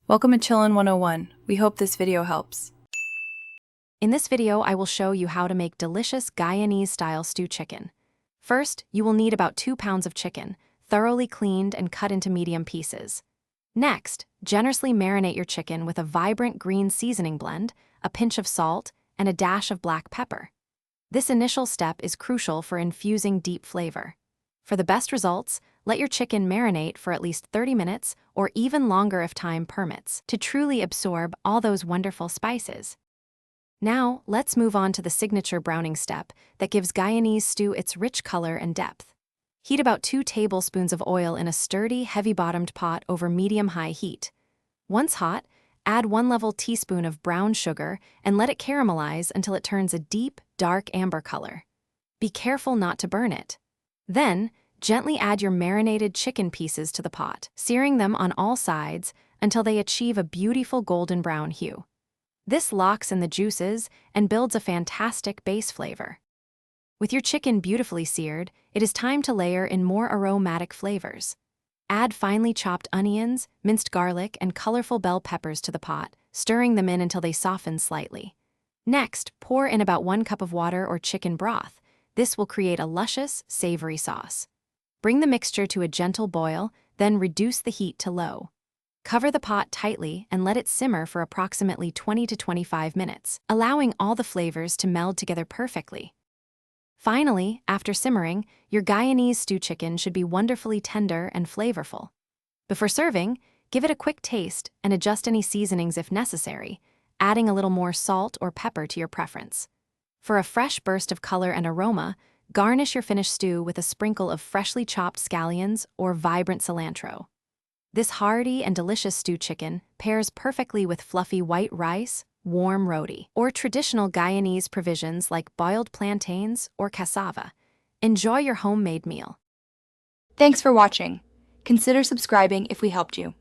Welcome to Chillin' 101. We hope this video helps. In this video, I will show you how to make delicious Guyanese-style stew chicken. First, you will need about 2 pounds of chicken, thoroughly cleaned and cut into medium pieces. Next, generously marinate your chicken with a vibrant green seasoning blend, a pinch of salt, and a dash of black pepper. This initial step is crucial for infusing deep flavor. For the best results, let your chicken marinate for at least 30 minutes or even longer if time permits to truly absorb all those wonderful spices. Now, let's move on to the signature browning step that gives Guyanese stew its rich color and depth. Heat about 2 tablespoons of oil in a sturdy, heavy-bottomed pot over medium-high heat. Once hot, add 1 level teaspoon of brown sugar and let it caramelize until it turns a deep, dark amber color. Be careful not to burn it. Then, gently add your marinated chicken pieces to the pot, searing them on all sides until they achieve a beautiful golden brown hue. This locks in the juices and builds a fantastic base flavor. With your chicken beautifully seared, it is time to layer in more aromatic flavors. Add finely chopped onions, minced garlic, and colorful bell peppers to the pot, stirring them in until they soften slightly. Next, pour in about 1 cup of water or chicken broth. This will create a luscious, savory sauce. Bring the mixture to a gentle boil, then reduce the heat to low. Cover the pot tightly and let it simmer for approximately 20 to 25 minutes, allowing all the flavors to meld together perfectly. Finally, after simmering, your Guyanese stew chicken should be wonderfully tender and flavorful. Before serving, give it a quick taste and adjust any seasonings if necessary, adding a little more salt or pepper to your preference. For a fresh burst of color and aroma, garnish your finished stew with a sprinkle of freshly chopped scallions or vibrant cilantro. This hearty and delicious stew chicken pairs perfectly with fluffy white rice, warm roti, or traditional Guyanese provisions like boiled plantains or cassava. Enjoy your homemade meal. Thanks for watching. Consider subscribing if we helped you.